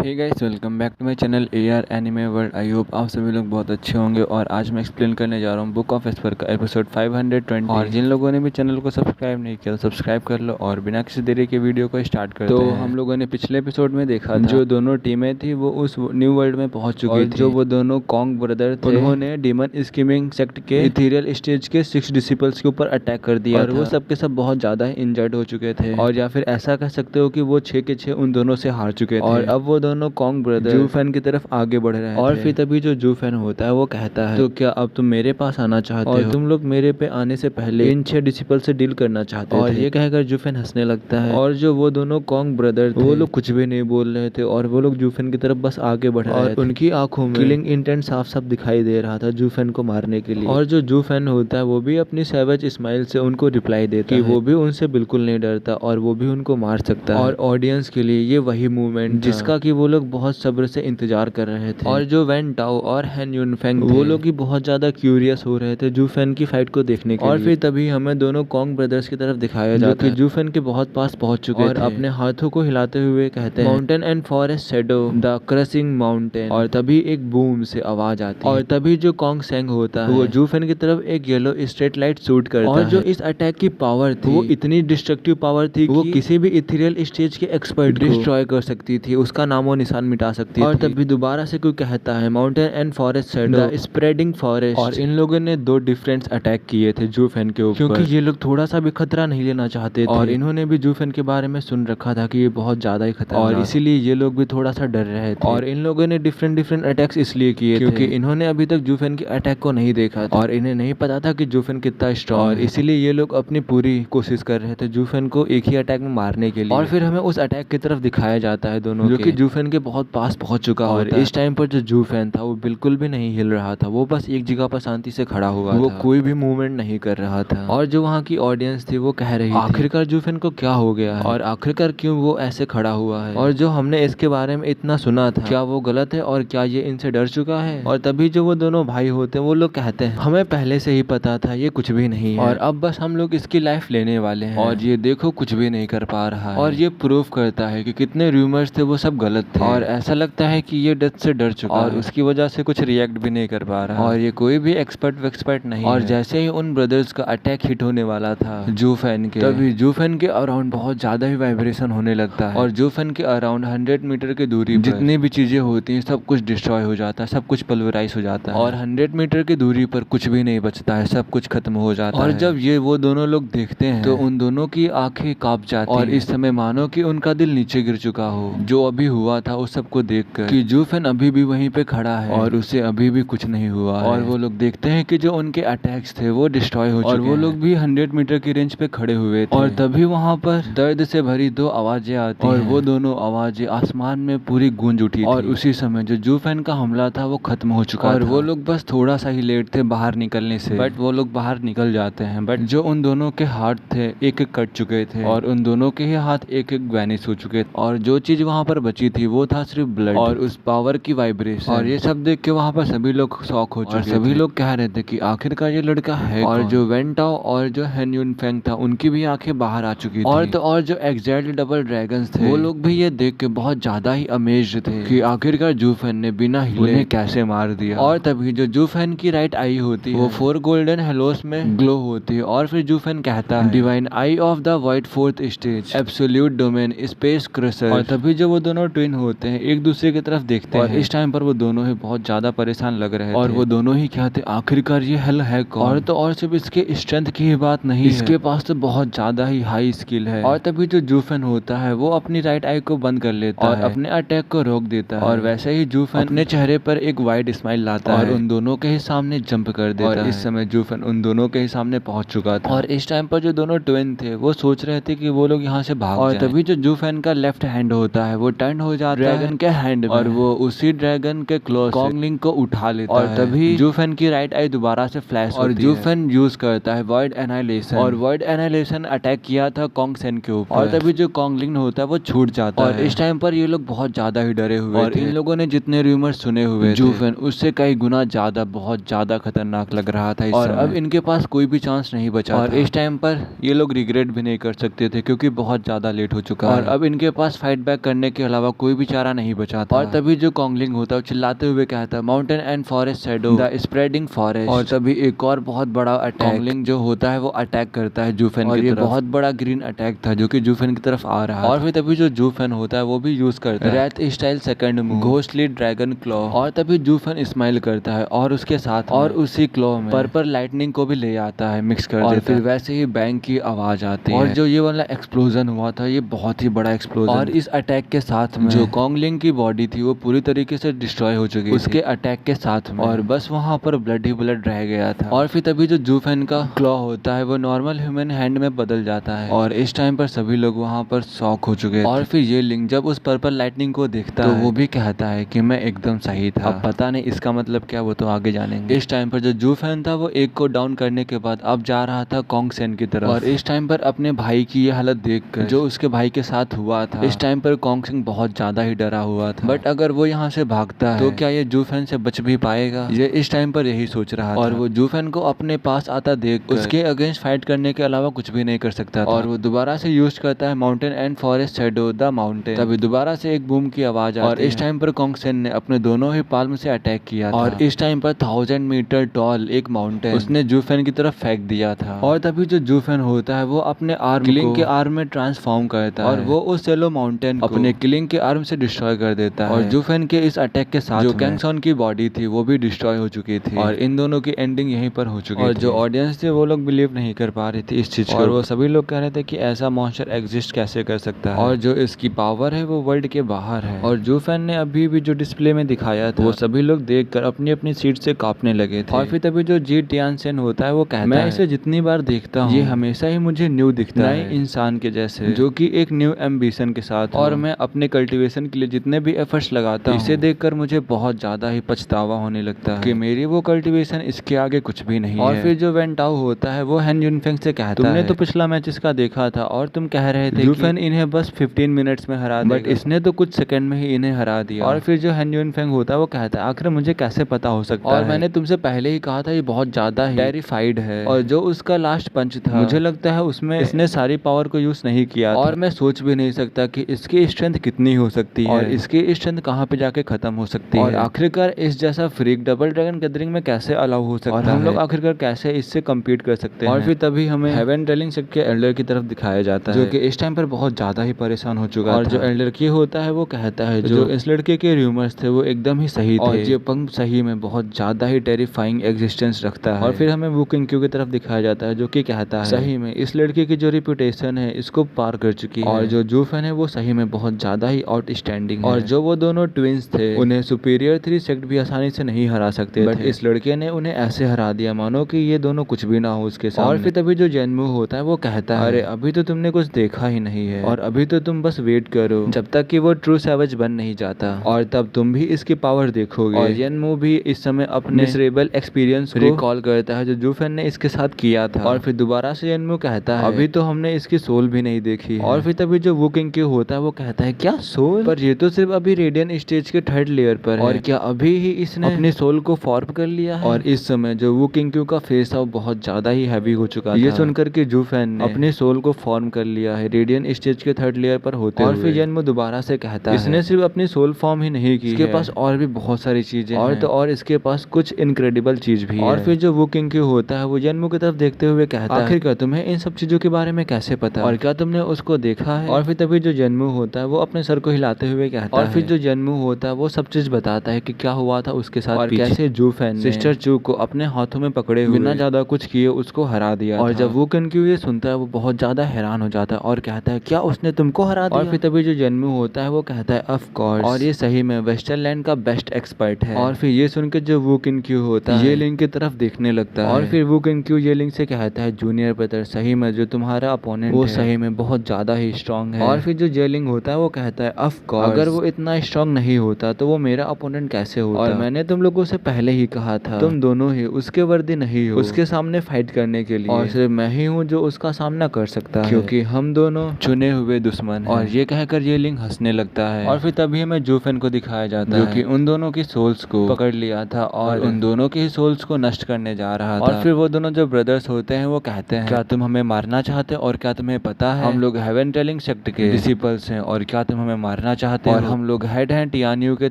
Hey guys, welcome back to my channel AR anime world. I hope आप सभी लोग बहुत अच्छे होंगे। और आज मैं एक्सप्लेन करने जा रहा हूँ बुक ऑफ एस्पर का एपिसोड 520। और जिन लोगों ने भी चैनल को सब्सक्राइब नहीं किया तो सब्सक्राइब कर लो और बिना किसी देरी के वीडियो को स्टार्ट करते हैं। तो हम लोगों ने पिछले एपिसोड में देखा था जो दोनों टीमें थी वो उस न्यू वर्ल्ड में पहुंच चुकी थी। जो वो दोनों कॉन्ग ब्रदर थे उन्होंने डीमन स्कीमिंग सेक्ट के इथेरियल स्टेज के 6 डिसिपल्स के ऊपर अटैक कर दिया और वो सबके सब बहुत ज्यादा इंजर्ड हो चुके थे। और या फिर ऐसा कह सकते हो कि वो 6 के 6 उन दोनों से हार चुके थे। और अब वो दोनों कॉन्ग ब्रदर जू फैन की तरफ आगे बढ़ रहे हैं। और फिर तभी जो जू फैन होता है वो कहता है, तो क्या अब तुम मेरे पास आना चाहते हो? तुम लोग मेरे पे आने से पहले इन 6 डिसिपल से डील करना चाहते थे। और ये कहकर जू फैन हंसने लगता है। और जो वो दोनों कॉन्ग ब्रदर थे वो लोग कुछ भी नहीं बोल रहे थे और वो लोग जू फैन की तरफ बस आगे बढ़ रहे थे। उनकी आंखों में किलिंग इंटेंट साफ साफ दिखाई दे रहा था जू फैन को मारने के लिए। और जो जू फैन होता है वो भी अपनी सैवेज स्माइल से उनको रिप्लाई देता है कि वो भी उनसे बिल्कुल नहीं डरता और वो भी उनको मार सकता है। और ऑडियंस के लिए ये वही मूवमेंट जिसका कि वो लोग बहुत सब्र से इंतजार कर रहे थे। और जो वैन टाओ और हैन यूनफेंग वो लोग ही बहुत ज्यादा क्यूरियस हो रहे थे जू फैन की फाइट को देखने के लिए। और फिर तभी हमें दोनों कॉन्ग ब्रदर्स की तरफ दिखाया जाता है जो कि जू फैन के बहुत पास पहुंच चुके थे और अपने हाथों को हिलाते हुए कहते हैं, mountain and forest shadow the crushing mountain. और तभी एक बूम से आवाज आती है और तभी जो कॉन्ग सेंग होता है वो जू फैन की तरफ एक येलो स्ट्रेट लाइट शूट करता है। और जो इस अटैक की पावर थी वो इतनी डिस्ट्रक्टिव पावर थी वो किसी भी इथेरियल स्टेज के एक्सपर्ट डिस्ट्रॉय कर सकती थी, उसका नामो निशान मिटा सकती थी। और तभी दोबारा से कोई कहता है, mountain and forest shadow the spreading forest. और इन लोगों ने 2 डिफरेंट अटैक किए थे जू फैन के ऊपर क्योंकि ये लोग थोड़ा सा भी खतरा नहीं लेना चाहते थे। और इन्होंने भी जू फैन के बारे में सुन रखा था कि ये बहुत ज्यादा ही खतरनाक और इसीलिए ये लोग भी थोड़ा सा डर रहे थे। और इन लोगों ने डिफरेंट अटैक्स इसलिए किए क्योंकि इन्होंने अभी तक जू फैन के अटैक को नहीं देखा था और इन्हें नहीं पता था कि जू फैन कितना स्ट्रॉन्ग है। और इसीलिए ये लोग अपनी पूरी कोशिश कर रहे थे जू फैन को एक ही अटैक में मारने के लिए। और फिर हमें उस अटैक की तरफ दिखाया जाता है दोनों जो कि जू फैन के बहुत पास पहुंच चुका और इस टाइम पर जो जू फैन था वो बिल्कुल भी नहीं हिल रहा था, वो बस एक जगह पर शांति से खड़ा हुआ था, वो कोई भी मूवमेंट नहीं कर रहा था। और जो वहाँ की ऑडियंस थी वो कह रही थी आखिरकार जू फैन को क्या हो गया है और आखिरकार क्यों वो ऐसे खड़ा हुआ है। और जो हमने इसके बारे में इतना सुना था क्या वो गलत है और क्या ये इनसे डर चुका है? और तभी जो वो दोनों भाई होते हैं वो लोग कहते हैं, हमें पहले से ही पता था ये कुछ भी नहीं है और अब बस हम लोग इसकी लाइफ लेने वाले हैं। और ये देखो कुछ भी नहीं कर पा रहा है। और ये प्रूफ करता है कि कितने रूमर्स थे वो सब गलत थे। और ऐसा लगता है कि ये डेथ से डर चुका और उसकी वजह से कुछ रिएक्ट भी नहीं कर पा रहा और ये कोई भी एक्सपर्ट नहीं और जैसे ही उन ब्रदर्स का अटैक हिट होने वाला था जू फैन के, तभी जू फैन के अराउंड बहुत ज्यादा ही वाइब्रेशन होने लगता है। और जू फैन के अराउंड 100 मीटर की दूरी जितनी भी चीजें होती हैं सब कुछ डिस्ट्रॉय हो जाता है, सब कुछ पल्वराइज हो जाता है। और 100 मीटर की दूरी पर कुछ भी नहीं बचता है, सब कुछ खत्म हो जाता है। और जब ये वो दोनों लोग देखते हैं तो उन दोनों की आंखें कांप जाती और इस समय मानो कि उनका दिल नीचे गिर चुका हो जो अभी हुआ था उस सबको देखकर कि जू फैन अभी भी वहीं पे खड़ा है और उसे अभी भी कुछ नहीं हुआ है। और वो लोग देखते हैं कि जो उनके अटैक्स थे वो डिस्ट्रॉय हो चुके हैं और वो लोग भी 100 मीटर की रेंज पे खड़े हुए थे। और तभी वहाँ पर दर्द से भरी 2 आवाजें आती और वो दोनों आवाजें आसमान में पूरी गूंज उठी थी। और उसी समय जो जू फैन का हमला था वो खत्म हो चुका और वो लोग बस थोड़ा सा ही लेट थे बाहर निकलने से, बट वो लोग बाहर निकल जाते हैं। बट जो उन दोनों के हाथ थे एक एक कट चुके थे और उन दोनों के ही हाथ एक एक वैनिश हो चुके थे। और जो चीज वहाँ पर बची थी वो था सिर्फ ब्लड और उस पावर की वाइब्रेशन। और ये सब देख के वहाँ पर सभी लोग शॉक हो चुके थे। सभी लोग कह रहे थे कि आखिरकार ये लड़का है। और जो वैन टाओ और जो हैन यूनफेंग था उनकी भी आंखें बाहर आ चुकी थी। और जो एग्जैक्टली डबल ड्रैगन्स थे वो लोग भी ये देख के बहुत ज्यादा ही अमेज्ड थे कि आखिरकार जू फैन ने बिना हिले कैसे मार दिया। और तभी जो जू फैन की राइट आई होती है वो 4 गोल्डन हेलोस में ग्लो होती है। और फिर जू फैन कहता है, divine I of the white 4th stage absolute domain space crusher. और तभी जो वो दोनों ट्विन होते हैं एक दूसरे की तरफ देखते हैं और इस टाइम पर वो दोनों ही बहुत ज्यादा परेशान लग रहे थे। और वो दोनों ही कहते आखिरकार ये हेल है कौन? और तो और सिर्फ इसके स्ट्रेंथ की ही बात नहीं है, इसके पास तो बहुत ज्यादा ही हाई स्किल है। और तभी जो जू फैन होता है वो अपनी राइट आई को बंद कर लेता है और अपने अटैक को रोक देता है। और वैसे ही जू फैन अपने चेहरे पर एक वाइड स्माइल लाता है और उन दोनों के ही सामने जंप कर देता है। और इस समय जू फैन उन दोनों के ही सामने पहुंच चुका था। और इस टाइम पर जो दोनों ट्विन थे वो सोच रहे थे कि वो लोग यहाँ से भाग जाएं। और तभी जो जू फैन का लेफ्ट हैंड होता है वो टर्न हो जाता है ड्रैगन के हैंड में और वो उसी ड्रैगन के क्लोज कॉन्गलिंग को उठा लेता है। और तभी जू फैन की राइट आई दोबारा से फ्लैश और जू फैन यूज करता है वॉइड एनाइलेशन। और वॉइड एनाइलेशन अटैक किया था कॉन्ग सेन के ऊपर। और तभी जो कॉन्गलिंग होता है वो छूट जाता है। और इस टाइम पर ये लोग बहुत ज्यादा ही डरे हुए और इन लोगों ने जितने रूमर्स सुने हुए जू फैन उससे कई गुना ज्यादा बहुत ज्यादा खतरनाक लग रहा था और अब इनके पास कोई भी चांस नहीं बचा। और इस टाइम पर ये लोग रिग्रेट भी नहीं कर सकते थे क्योंकि बहुत ज्यादा लेट हो चुका है और अब इनके पास फाइट बैक करने के अलावा कोई कोई भी चारा नहीं बचा था। और तभी जो कॉन्गलिंग होता है वो चिल्लाते हुए कहता है mountain and forest shadow the spreading forest. और तभी एक और बहुत बड़ा अटैक कॉन्गलिंग जो होता है वो अटैक करता है जूफेन की तरफ। और ये बहुत बड़ा ग्रीन अटैक था जो कि जूफेन की तरफ आ रहा है। और फिर तभी जो जूफेन होता है वो भी यूज करता है wraith style second move ghostly dragon claw. और तभी जूफेन स्माइल करता है और उसके साथ और उसी क्लॉ में पर्पल लाइटनिंग को भी ले आता है मिक्स कर देता है। और फिर वैसे ही बैंग की आवाज आती है। और जो ये वाला एक्सप्लोजन हुआ था ये बहुत ही बड़ा एक्सप्लोजन। और इस अटैक के साथ में जो कॉन्गलिंग की बॉडी थी वो पूरी तरीके से डिस्ट्रॉय हो चुकी थी उसके अटैक के साथ में। और बस वहां पर ब्लड ही ब्लड रह गया था। और फिर तभी जो जूफेन का क्लॉ होता है वो नॉर्मल ह्यूमन हैंड में बदल जाता है। और इस टाइम पर सभी लोग वहां पर शॉक हो चुके थे। और फिर ये लिंक जब उस पर्पल लाइटनिंग को देखता है तो वो भी कहता है कि मैं एकदम सही था। अब पता नहीं इसका मतलब क्या, वो तो आगे जानेंगे। इस टाइम पर जो जूफेन था वो एक को डाउन करने के बाद अब जा रहा था कॉन्ग सेन की तरफ। और इस टाइम पर अपने भाई की ये हालत देखकर जो उसके भाई के साथ हुआ था इस टाइम पर कॉन्ग सेन बहुत ज्यादा ही डरा हुआ था। बट अगर वो यहाँ से भागता है तो क्या ये जूफेन से बच भी पाएगा, ये इस टाइम पर यही सोच रहा था। और वो जूफेन को अपने पास आता देख उसके अगेंस्ट फाइट करने के अलावा कुछ भी नहीं कर सकता था। और वो दोबारा से यूज करता है mountain and forest shadow the mountain. तभी दोबारा से एक बूम की आवाज आती है। और इस टाइम पर कॉन्ग सेन ने अपने दोनों ही पाल्म से अटैक किया था। और इस टाइम पर 1000 मीटर टॉल एक माउंटेन उसने जूफेन की तरफ फेंक दिया था। और तभी जो जूफेन होता है वो अपने आर्म किलिंग के आर्म में ट्रांसफॉर्म करता है और वो उस येलो माउंटेन को अपने किलिंग के आर्म से डिस्ट्रॉय कर देता है। और जूफेन के इस अटैक के साथ जो कैंग सॉन की बॉडी थी वो भी डिस्ट्रॉय हो चुकी थी। और इन दोनों की एंडिंग यहीं पर हो चुकी थी। और जो ऑडियंस थे वो लोग बिलीव नहीं कर पा रही थी इस चीज को। और वो सभी लोग कह रहे थे कि ऐसा मॉन्स्टर एग्जिस्ट कैसे कर सकता है और जो इसकी पावर है वो वर्ल्ड के बाहर है। और जूफेन ने अभी भी जो डिस्प्ले में दिखाया था वो सभी लोग देखकर अपनी अपनी सीट से कांपने लगे थे। और फिर तभी जो जी टियानसेन होता है वो कहता है मैं इसे जितनी बार देखता हूँ ये हमेशा ही मुझे न्यू दिखता है इंसान के जैसे जो कि एक न्यू एम्बिशन के साथ। और मैं अपने कल्टीवेशन के लिए जितने भी एफर्ट्स लगाता हूँ इसे देखकर मुझे बहुत ज्यादा ही पछतावा होने लगता है कि मेरी वो कल्टीवेशन इसके आगे कुछ भी नहीं है। और फिर जो वेन टाओ होता है वो हैन युनफेंग से कहता है तुमने तो पिछला मैच इसका देखा था और तुम कह रहे थे जूफेन इन्हें बस 15 मिनट्स में हरा देगा बट इसने तो कुछ सेकंड में ही इन्हें हरा दिया। और फिर जो हैन युनफेंग होता है वो कहता है आखिर मुझे कैसे पता हो सकता है और मैंने तुमसे पहले ही कहा था ये बहुत ज्यादा ही टेरिफाइड है। और जो उसका लास्ट पंच था मुझे लगता है उसमें इसने सारी पावर को यूज नहीं किया था। और मैं सोच भी नहीं सकता कि इसकी स्ट्रेंथ कितनी हो सकती है और इसकी स्ट्रेंथ कहाँ पे जाके खत्म हो सकती है। और आखिरकार इस जैसा फ्रीक डबल ड्रैगन गैदरिंग में कैसे अलाउ हो सकता है और हम लोग आखिरकार कैसे इससे कम्पीट कर सकते हैं। और फिर तभी हमें हेवन ड्वेलिंग सेक्ट के एल्डर की तरफ दिखाया जाता है जो कि इस टाइम पर बहुत ज्यादा ही परेशान हो चुका है। और जो एल्डर की होता है वो कहता है जो इस लड़के के रूमर्स थे वो एकदम ही सही थे और ये पंख सही में बहुत ज्यादा ही टेरिफाइंग एग्जिस्टेंस रखता है। और फिर हमें वू किंग-क्यू की तरफ दिखाया जाता है जो कि कहता है सही में इस लड़के की जो रिप्यूटेशन है इसको पार कर चुकी है और जो जूफेन है वो सही में बहुत ज्यादा ही आउटस्टैंडिंग है। और जो वो दोनों ट्विंस थे उन्हें सुपीरियर 3 सेक्ट भी आसानी से नहीं हरा सकते बट इस लड़के ने उन्हें ऐसे हरा दिया मानो कि ये दोनों कुछ भी ना हो उसके सामने। और फिर तभी जो जेनमू होता है वो कहता है अरे अभी तो तुमने कुछ देखा ही नहीं है और अभी तो तुम बस वेट करो जब तक कि वो ट्रू सैवेज बन नहीं जाता और तब तुम भी इसकी पावर देखोगे। और जेनमू भी इस समय अपने मिसरेबल एक्सपीरियंस को रिकॉल करता है जो जूफेन ने इसके साथ किया था। और फिर दोबारा से जेनमू कहता है अभी तो हमने इसकी सोल भी नहीं देखी है। और फिर तभी जो वू किंग-क्यू होता है वो कहता है क्या सोल, पर ये तो सिर्फ अभी रेडियन स्टेज के 3rd लेयर पर है और क्या अभी ही इसने अपनी सोल को फॉर्म कर लिया है। और इस समय जो वू किंग-क्यू का फेस था वो बहुत ज्यादा ही हैवी हो चुका था। ये सुनकर के जूफेन ने अपनी सोल को फॉर्म कर लिया है रेडियन स्टेज के 3rd लेयर पर होते हुए। और फिर जेनमू दोबारा से कहता है इसने सिर्फ अपनी सोल फॉर्म ही नहीं की, इसके पास और भी बहुत सारी चीजें और तो और इसके पास कुछ इनक्रेडिबल चीज भी है। और फिर जो वू किंग-क्यू होता है वो जेनमू की तरफ देखते हुए कहता है आखिरकार तुम्हें इन सब चीजों के बारे में कैसे पता और क्या तुमने उसको देखा है। और फिर तभी जो जेनमू होता है वो अपने सर को हिलाते हुए कहता है और फिर जो जेनमू होता है वो सब चीज बताता है कि क्या हुआ था उसके साथ और कैसे जूफेन ने सिस्टर चू को अपने हाथों में पकड़े हुए बिना ज्यादा कुछ किए उसको हरा दिया। और जब वू किंग-क्यू ये सुनता है वो बहुत ज्यादा हैरान हो जाता है और कहता है क्या उसने तुमको हरा दिया। और फिर तभी जो जेनमू होता है वो कहता है ऑफ कोर्स और ये सही में वेस्टरलैंड का बेस्ट एक्सपर्ट है। और फिर ये सुनकर जो वू किंग-क्यू होता है ये लिंक की तरफ देखने लगता है। और फिर वू किंग-क्यू ये लिंक से कहता है जूनियर ब्रदर सही में जो तुम्हारा अपोनेंट वो सही में बहुत ज्यादा ही स्ट्रांग है। और फिर जो जेलिंग होता है वो कहता है ऑफ कोर्स अगर वो इतना स्ट्रांग नहीं होता तो वो मेरा अपोनेंट कैसे होता। और मैंने तुम लोगों से पहले ही कहा था तुम दोनों ही उसके वर्दी नहीं हो उसके सामने फाइट करने के लिए और सिर्फ मैं ही हूँ जो उसका सामना कर सकता है क्योंकि हम दोनों चुने हुए दुश्मन हैं। और ये कहकर ये लिंक हंसने लगता है। और फिर तभी हमें जूफेन को दिखाया जाता है जो कि उन दोनों की सोल्स को पकड़ लिया था और उन दोनों की सोल्स को नष्ट करने जा रहा था। और फिर वो दोनों जो ब्रदर्स होते हैं वो कहते हैं क्या तुम हमें मारना चाहते हो और क्या तुम्हें पता है हम लोग हेवन टेलिंग सेक्ट के डिसिपल्स हैं और क्या तुम हमें मारना करना चाहते हो। और हम लोग हेड हैं टियान्यू के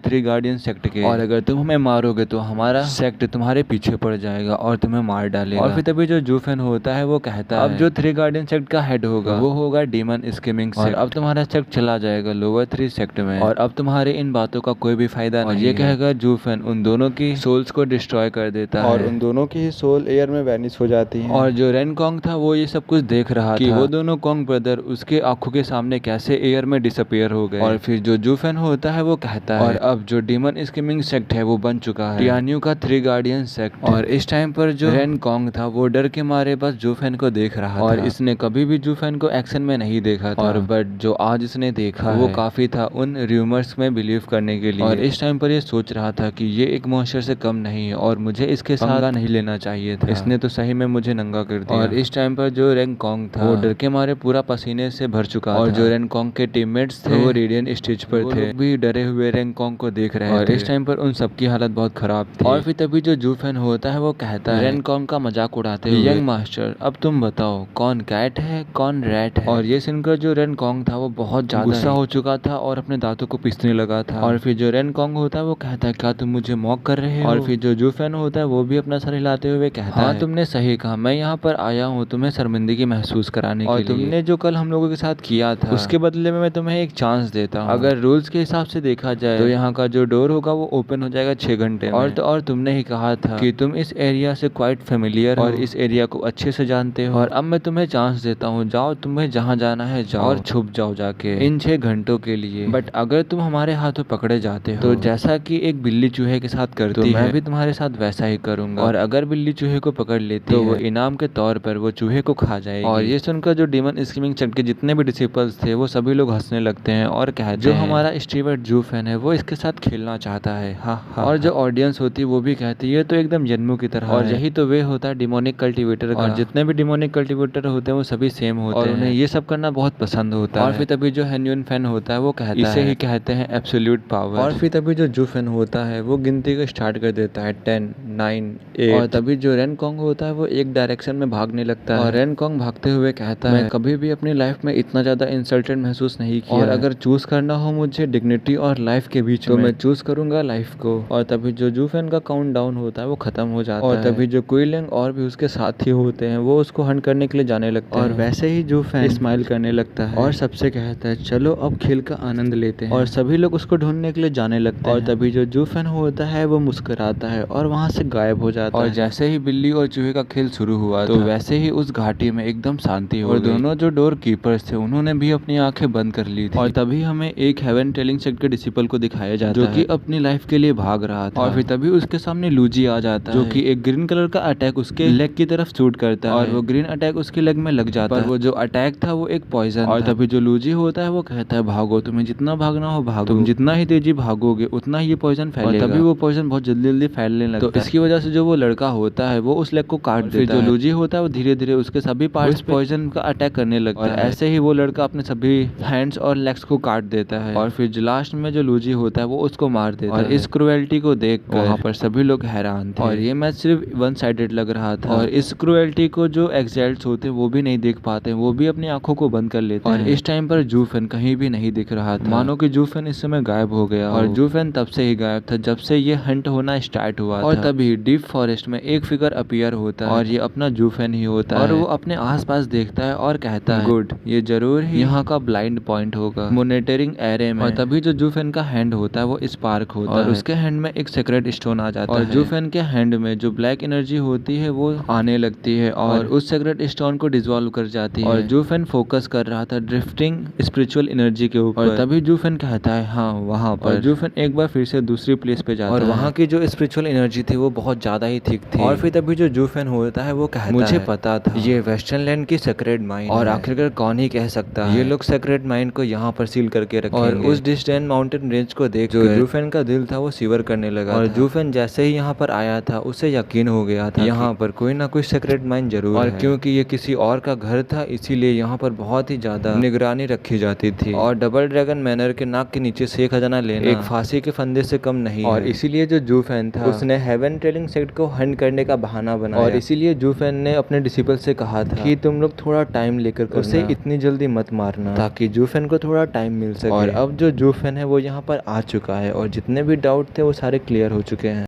3 गार्डियन सेक्ट के, और अगर तुम हमें मारोगे तो हमारा सेक्ट तुम्हारे पीछे पड़ जाएगा और तुम्हें मार डालेगा। और फिर तभी जो जूफेन होता है वो कहता है अब जो 3 गार्डियन सेक्ट का हेड होगा वो होगा डीमन स्किमिंग सेक्ट, और अब तुम्हारा सेक्ट चला जाएगा लोअर 3 सेक्ट में, और अब तुम्हारे इन बातों का कोई भी फायदा नहीं। और ये कहेगा जूफेन उन दोनों की सोल्स को डिस्ट्रॉय कर देता है, और उन दोनों की सोल एयर में वैनिश हो जाती है। और जो रेनकॉन्ग था वो ये सब कुछ देख रहा था कि वो दोनों कॉन्ग ब्रदर उसके आंखों के सामने कैसे एयर में डिसअपियर हो गए। और फिर जो जूफेन होता है वो कहता है और अब जो डीमन स्किमिंग सेक्ट है वो बन चुका है टियान्यू का 3 गार्डियन सेक्ट। और इस टाइम पर जो रेनकॉन्ग था वो डर के मारे बस जूफेन को देख रहा था, और इसने कभी भी जूफेन को एक्शन में नहीं देखा था। और बट जो आज इसने देखा वो काफी था उन रूमर्स में बिलीव करने के लिए, और इस टाइम पर ये सोच रहा था कि ये एक मॉन्स्टर से कम नहीं है और मुझे इसके साथ पंगा नहीं लेना चाहिए था। इसने तो सही में मुझे नंगा कर दिया। और इस टाइम पर जो रेनकॉन्ग था वो डर के मारे पूरा पसीने से भर चुका था, और जो रेनकॉन्ग के टीममेट्स थे वो रेडियन स्टेज पर थे, भी डरे हुए रेनकॉन्ग को देख रहे थे। और इस टाइम पर उन सबकी हालत बहुत खराब थी। और फिर तभी जो जूफेन होता है वो कहता है रेनकॉन्ग का मजाक उड़ाते हुए, यंग मास्टर अब तुम बताओ कौन कैट है कौन रैट है। और ये सुनकर जो रेनकॉन्ग था वो बहुत ज्यादा गुस्सा हो चुका था और अपने दांतों को पीसने लगा था। और फिर जो रेनकॉन्ग होता है वो कहता है क्या तुम मुझे मॉक कर रहे हो। और फिर जो जूफेन होता है वो भी अपना सर हिलाते हुए कहता है हाँ तुमने सही कहा, मैं यहाँ पर आया हूँ तुम्हें शर्मिंदगी महसूस कराने के लिए, तुमने जो कल हम लोगों के साथ किया था उसके बदले में मैं तुम्हें एक चांस देता हूँ। अगर रूल्स के हिसाब से देखा जाए तो यहाँ का जो डोर होगा वो ओपन हो जाएगा 6 घंटे में। और तुमने ही कहा था कि तुम इस एरिया से क्वाइट फेमिलियर और इस एरिया को अच्छे से जानते हो, और अब मैं तुम्हें चांस देता हूँ, जाओ तुम्हें जहाँ जाना है जाओ और छुप जाओ जाके इन 6 घंटों के लिए। बट अगर तुम हमारे हाथों पकड़े जाते हो तो जैसा कि एक बिल्ली चूहे के साथ करती है मैं भी तुम्हारे साथ वैसा ही करूंगा, और अगर बिल्ली चूहे को पकड़ लेती तो वो इनाम के तौर पर वो चूहे को खा जाएगी। और ये सुनकर जो डीमन स्किमिंग सेक्ट के जितने भी डिसिपल्स थे वो सभी लोग हंसने लगते हैं और कहते हैं जो हमारा स्टीवर्ट जूफेन है वो इसके साथ खेलना चाहता है। हाँ। और जो ऑडियंस होती है वो भी कहती है तो एकदम जन्मू की तरह, और यही तो वे होता है डिमोनिक कल्टीवेटर का। और जितने भी डिमोनिक कल्टीवेटर होते हैं वो सभी सेम होते हैं और उन्हें ये सब करना बहुत पसंद होता है। और फिर तभी जो हेन्यून फैन होता है वो कहता है इसे ही कहते हैं एब्सोल्यूट पावर। और फिर तभी जो जूफेन होता है वो गिनती को स्टार्ट कर देता है 10, 9, 8। और तभी जो रेनकॉन्ग होता है वो एक डायरेक्शन में भागने लगता है, और रेनकॉन्ग भागते हुए कहता है मैं कभी भी अपनी लाइफ में इतना ज्यादा इंसल्टेड महसूस नहीं किया, और अगर चूज करना हो मुझे डिग्निटी और लाइफ के बीच तो मैं चूज करूंगा लाइफ को। और तभी जो जूफेन का काउंट डाउन होता है वो खत्म हो जाता है, और तभी जो क्विलिंग और भी उसके साथी होते हैं वो उसको हंट करने के लिए जाने लगते हैं। और वैसे ही जूफेन स्माइल करने लगता है और सबसे कहता है चलो अब खेल का आनंद लेते हैं, और सभी लोग उसको ढूंढने के लिए जाने लगते हैं। और तभी जो जूफेन होता है वो मुस्कुराता है और वहाँ से गायब हो जाता है। और जैसे ही बिल्ली और चूहे का खेल शुरू हुआ तो वैसे ही उस घाटी में एकदम शांति हो गई। और दोनों जो डोर कीपर्स थे उन्होंने भी अपनी आंखें बंद कर ली थी। और तभी हमें एक हेवन टेलिंग सेक्ट के डिसिपल को दिखाया जाता है जो कि अपनी लाइफ के लिए भाग रहा था। और फिर तभी उसके सामने लूजी आ जाता है जो कि एक ग्रीन कलर का अटैक उसके लेग की तरफ शूट करता है, और वो ग्रीन अटैक उसके लेग में लग जाता है, पर वो जो अटैक था वो एक पॉइजन। और तभी जो लूजी होता है वो कहता है भागो, तुम्हें जितना भागना हो भागो, तुम जितना ही तेजी भागोगे उतना ही ये पॉइजन फैलेगा। तभी वो पॉइजन बहुत जल्दी जल्दी फैलने लगता है। तो इसकी वजह से जो वो लड़का होता है वो उस लेग को काट देता है। फिर जो लूजी होता है वो धीरे धीरे उसके सभी पार्ट्स पॉइजन का अटैक करने लगता है, और ऐसे ही वो लड़का अपने सभी हैंड्स और लेग्स को काट देता है। और फिर लास्ट में जो लूजी होता है वो उसको मार देता है। और इस क्रुएल्टी को देखकर वहाँ पर सभी लोग हैरान थे, और ये मैच सिर्फ वन साइडेड लग रहा था। और इस क्रुएल्टी को जो एग्जाइल्स होते हैं वो भी नहीं देख पाते, वो भी अपनी आंखों को बंद कर लेते हैं। और इस टाइम पर जूफेन कहीं भी नहीं दिख रहा था, मानो कि जूफेन इस समय गायब हो गया। और जूफेन तब से ही गायब था जब से ये हंट होना स्टार्ट हुआ था। और तभी डीप फॉरेस्ट में एक फिगर अपीयर होता है, और ये अपना जूफेन ही होता है। और वो अपने आसपास देखता है और कहता है गुड, ये जरूर ही यहाँ का ब्लाइंड पॉइंट होगा मॉनिटरिंग एरे में। और तभी जो जूफेन का हैंड होता है वो स्पार्क होता है, और उसके हैंड में एक सीक्रेट स्टोन आ जाता है। और जूफेन के हैंड में जो ब्लैक एनर्जी होती है वो आने लगती है और उस सीक्रेट स्टोन को डिसॉल्व कर जाती है। और जूफेन फोकस कर रहा था ड्रिफ्टिंग स्पिरिचुअल एनर्जी के ऊपर। और तभी जूफेन कहता है हाँ वहाँ पर। और जूफेन एक बार फिर से दूसरी प्लेस पे जाता है, और वहाँ की जो स्पिरिचुअल एनर्जी थी वो बहुत ज्यादा ही थिक थी। और फिर तभी जो जूफेन होता है वो कहता है मुझे पता था ये वेस्टर्न लैंड की सेक्रेट माइन, और आखिरकार कौन ही कह सकता है ये लोग सेक्रेट माइन को यहाँ पर सील करके रखेंगे। और उस डिस्टेंट माउंटेन रेंज को देख जो जूफेन का दिल था वो शिवर करने लगा। और जूफेन जैसे ही यहाँ पर आया था उसे यकीन हो गया था यहाँ पर कोई ना कोई सेक्रेट माइन जरूर है, क्योंकि ये किसी और का घर था इसीलिए यहाँ पर बहुत ही ज्यादा निगरानी रखी जाती थी। और डबल ड्रैगन मैनर के नाक के नीचे से खजाना लेना एक फांसी के फंदे से कम नहीं और इसीलिए जो जूफेन था उसने हेवन टेलिंग सेक्ट को हंट करने का बहाना बनाया। और इसीलिए जूफेन ने अपने डिसिपल से कहा था कि तुम लोग थोड़ा टाइम लेकर उसे इतनी जल्दी मत मारना, ताकि जूफेन को थोड़ा टाइम मिल मिल सके। और अब जो जूफेन है वो यहाँ पर आ चुका है और जितने भी डाउट थे वो सारे क्लियर हो चुके हैं।